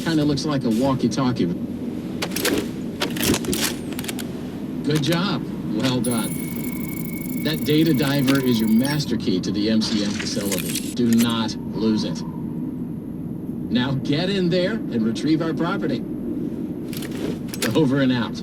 Kinda looks like a walkie-talkie. Good job. Well done. That data diver is your master key to the MCM facility. Do not lose it. Now get in there and retrieve our property. Over and out.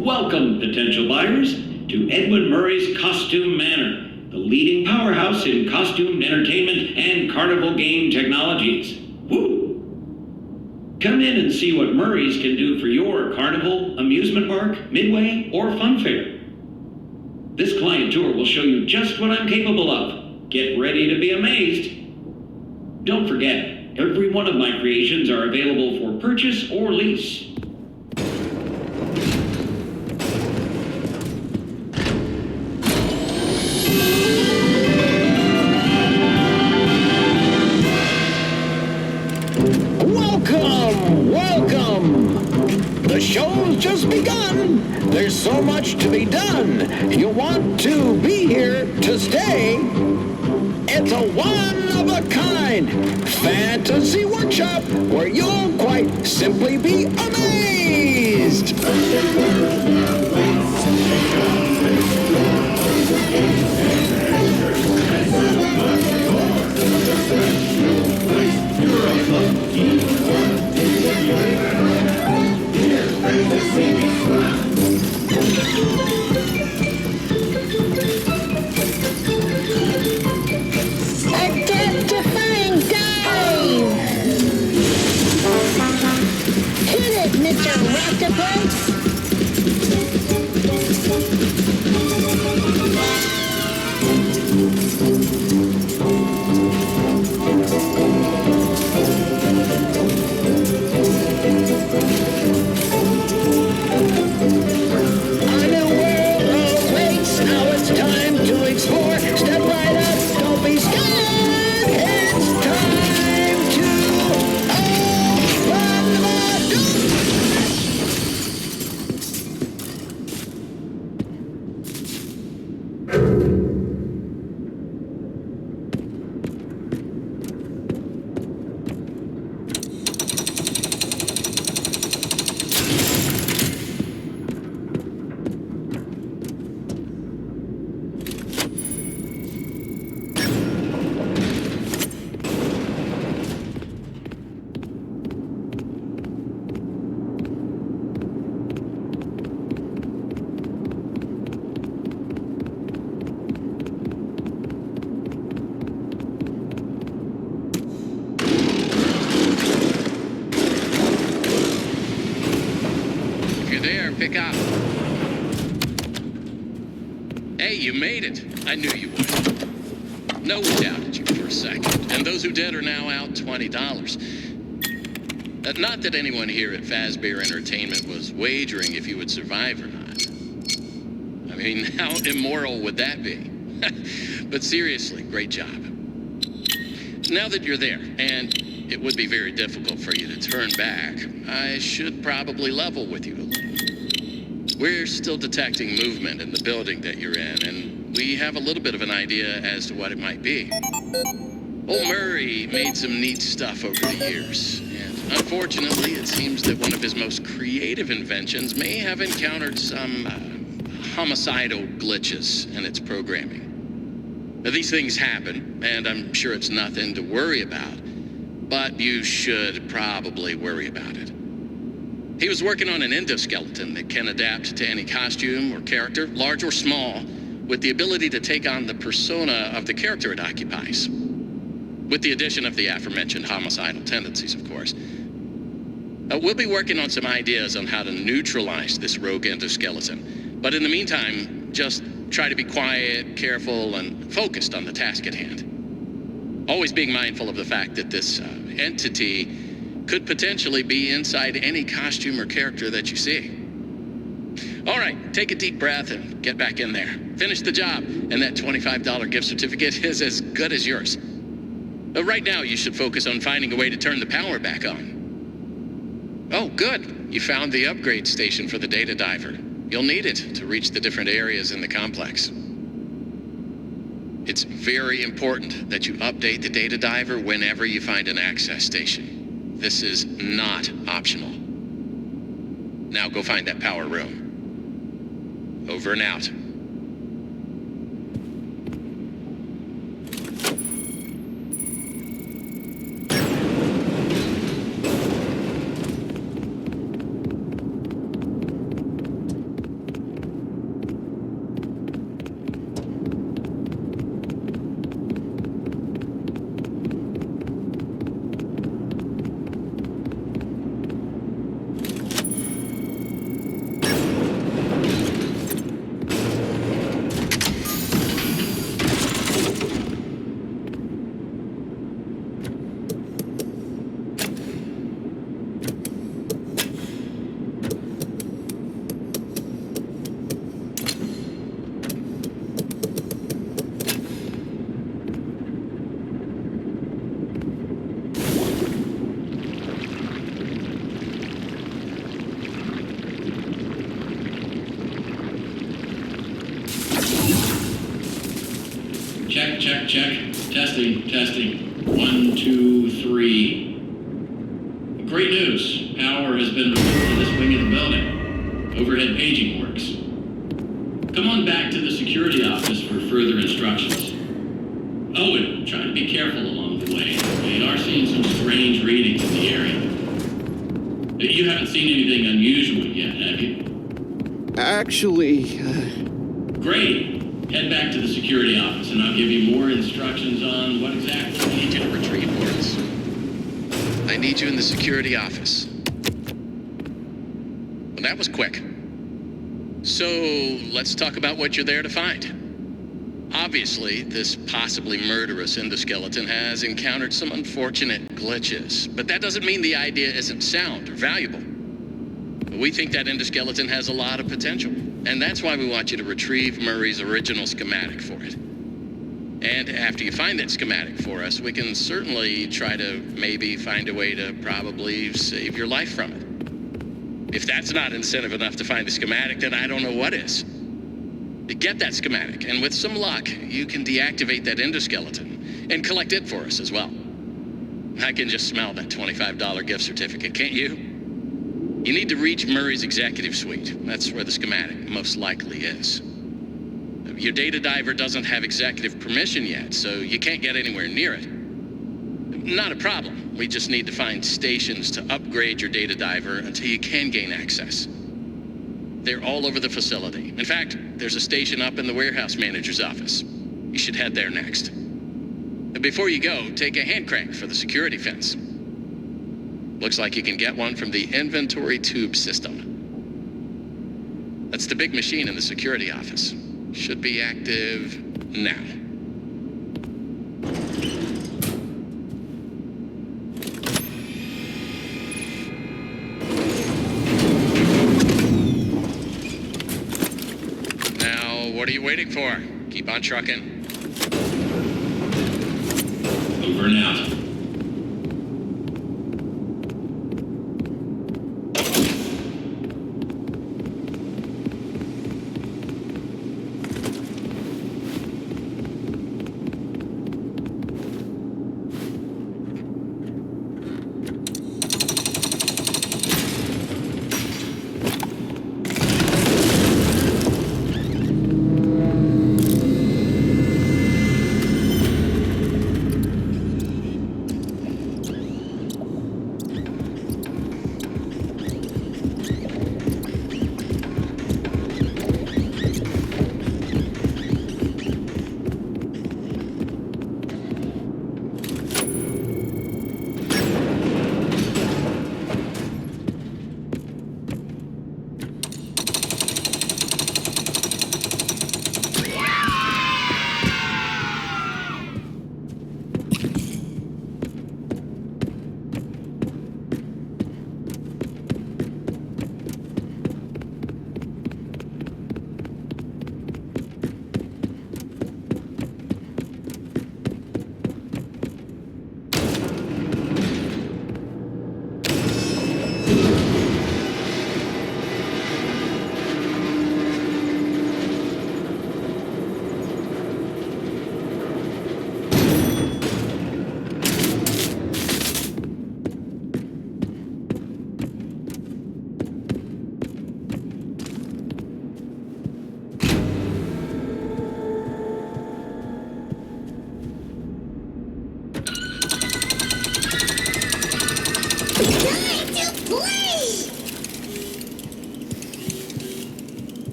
Welcome, potential buyers, to Edwin Murray's Costume Manor, the leading powerhouse in costume entertainment and carnival game technologies. Woo! Come in and see what Murray's can do for your carnival, amusement park, midway, or fun fair. This client tour will show you just what I'm capable of. Get ready to be amazed. Don't forget, every one of my creations are available for purchase or lease. The show's just begun. There's so much to be done. You'll want to be here to stay. It's a one-of-a-kind fantasy workshop where you'll quite simply be amazed. Identifying dive! Hit it, Mr. Octopus! Pick up. Hey, you made it. I knew you would. No one doubted you for a second. And those who did are now out $20. Not that anyone here at Fazbear Entertainment was wagering if you would survive or not. I mean, how immoral would that be? But seriously, great job. Now that you're there, and it would be very difficult for you to turn back, I should probably level with you a little. We're still detecting movement in the building that you're in, and we have a little bit of an idea as to what it might be. Old Murray made some neat stuff over the years, and unfortunately, it seems that one of his most creative inventions may have encountered some homicidal glitches in its programming. Now, these things happen, and I'm sure it's nothing to worry about, but you should probably worry about it. He was working on an endoskeleton that can adapt to any costume or character, large or small, with the ability to take on the persona of the character it occupies. With the addition of the aforementioned homicidal tendencies, of course. We'll be working on some ideas on how to neutralize this rogue endoskeleton. But in the meantime, just try to be quiet, careful, and focused on the task at hand. Always being mindful of the fact that this entity could potentially be inside any costume or character that you see. All right, take a deep breath and get back in there. Finish the job, and that $25 gift certificate is as good as yours. Right now, you should focus on finding a way to turn the power back on. Oh, good. You found the upgrade station for the data diver. You'll need it to reach the different areas in the complex. It's very important that you update the data diver whenever you find an access station. This is not optional. Now go find that power room. Over and out. Check. Testing. 1, 2, 3. Great news. Power has been restored to this wing of the building. Overhead paging works. Come on back to the security office for further instructions. Oh, and try to be careful along the way. We are seeing some strange readings in the area. You haven't seen anything unusual yet, have you? Actually, Great. Head back to the security office and I'll give you more instructions on what exactly I need you to retrieve Boris. I need you in the security office. Well, that was quick. So, let's talk about what you're there to find. Obviously, this possibly murderous endoskeleton has encountered some unfortunate glitches, but that doesn't mean the idea isn't sound or valuable. We think that endoskeleton has a lot of potential, and that's why we want you to retrieve Murray's original schematic for it. And after you find that schematic for us, we can certainly try to maybe find a way to probably save your life from it. If that's not incentive enough to find the schematic, then I don't know what is. Get that schematic, and with some luck, you can deactivate that endoskeleton and collect it for us as well. I can just smell that $25 gift certificate, can't you? You need to reach Murray's executive suite. That's where the schematic most likely is. Your data diver doesn't have executive permission yet, so you can't get anywhere near it. Not a problem. We just need to find stations to upgrade your data diver until you can gain access. They're all over the facility. In fact, there's a station up in the warehouse manager's office. You should head there next. Before you go, take a hand crank for the security fence. Looks like you can get one from the inventory tube system. That's the big machine in the security office. Should be active now. Now, what are you waiting for? Keep on trucking. over and out.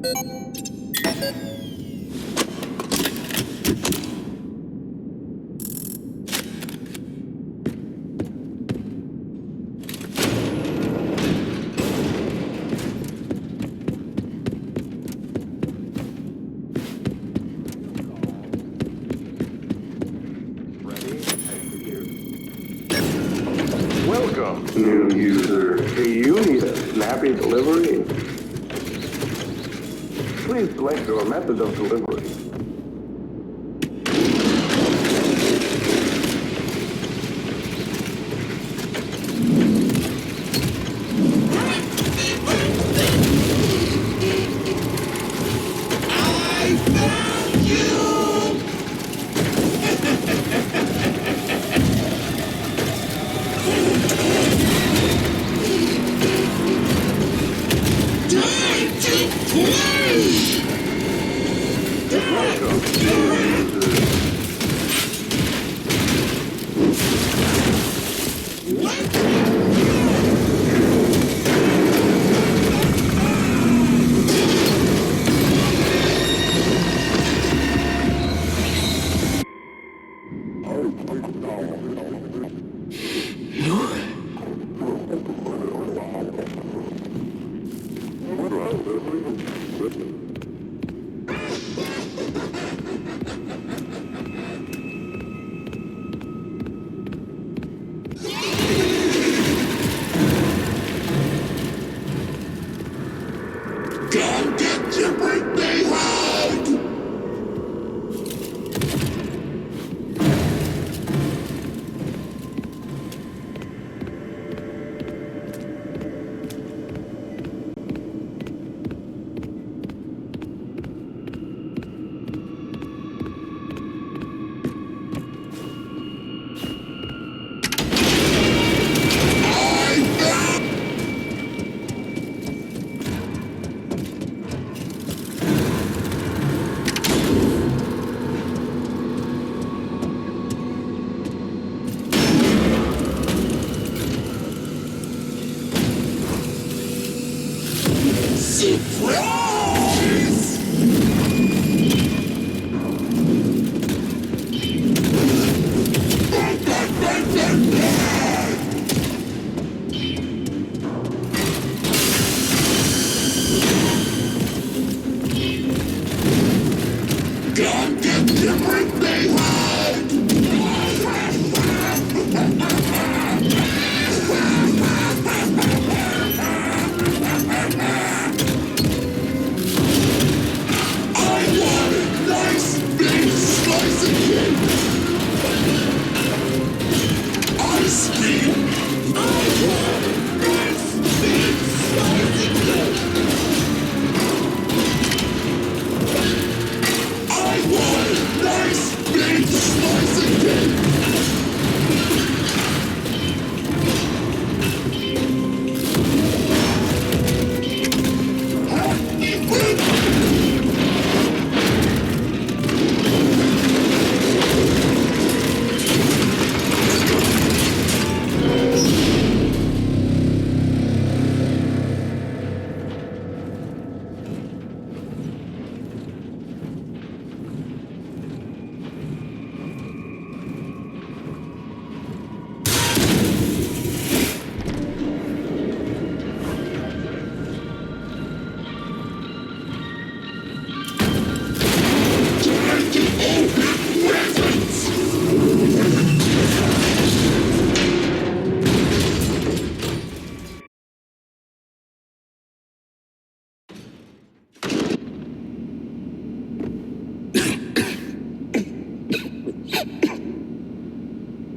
Welcome, new user. Do you need a snappy delivery? Please select your method of delivery.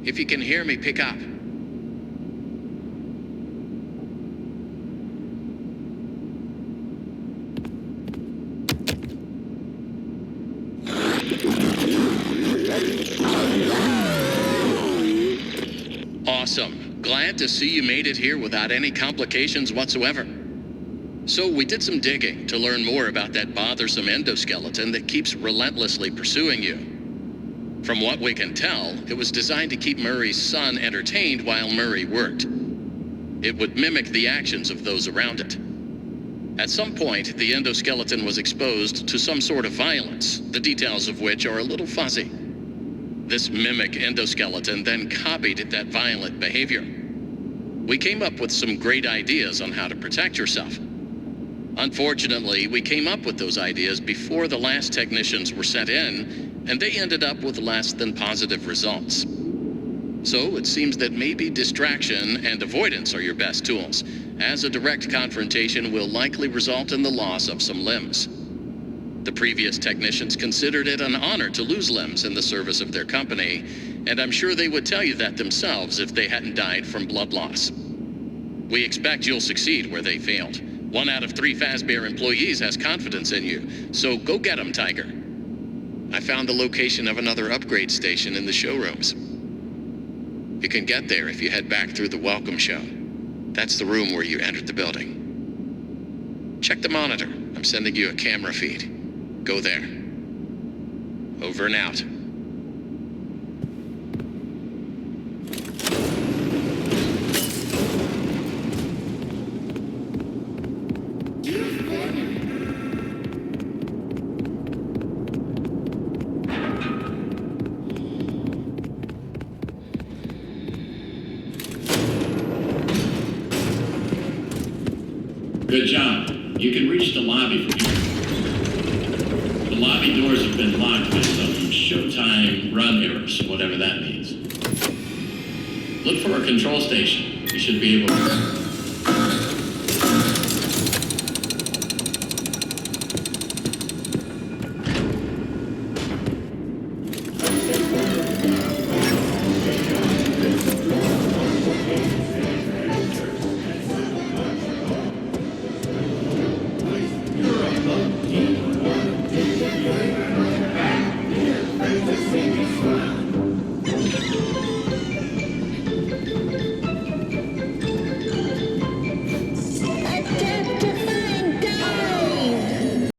If you can hear me, pick up. Awesome. Glad to see you made it here without any complications whatsoever. So we did some digging to learn more about that bothersome endoskeleton that keeps relentlessly pursuing you. From what we can tell, it was designed to keep Murray's son entertained while Murray worked. It would mimic the actions of those around it. At some point, the endoskeleton was exposed to some sort of violence, the details of which are a little fuzzy. This mimic endoskeleton then copied that violent behavior. We came up with some great ideas on how to protect yourself. Unfortunately, we came up with those ideas before the last technicians were sent in, and they ended up with less than positive results. So it seems that maybe distraction and avoidance are your best tools, as a direct confrontation will likely result in the loss of some limbs. The previous technicians considered it an honor to lose limbs in the service of their company, and I'm sure they would tell you that themselves if they hadn't died from blood loss. We expect you'll succeed where they failed. 1 out of 3 Fazbear employees has confidence in you, so go get 'em, Tiger. I found the location of another upgrade station in the showrooms. You can get there if you head back through the welcome show. That's the room where you entered the building. Check the monitor. I'm sending you a camera feed. Go there. Over and out. Good job. You can reach the lobby from here. The lobby doors have been locked by some Showtime run errors, whatever that means. Look for a control station. You should be able to...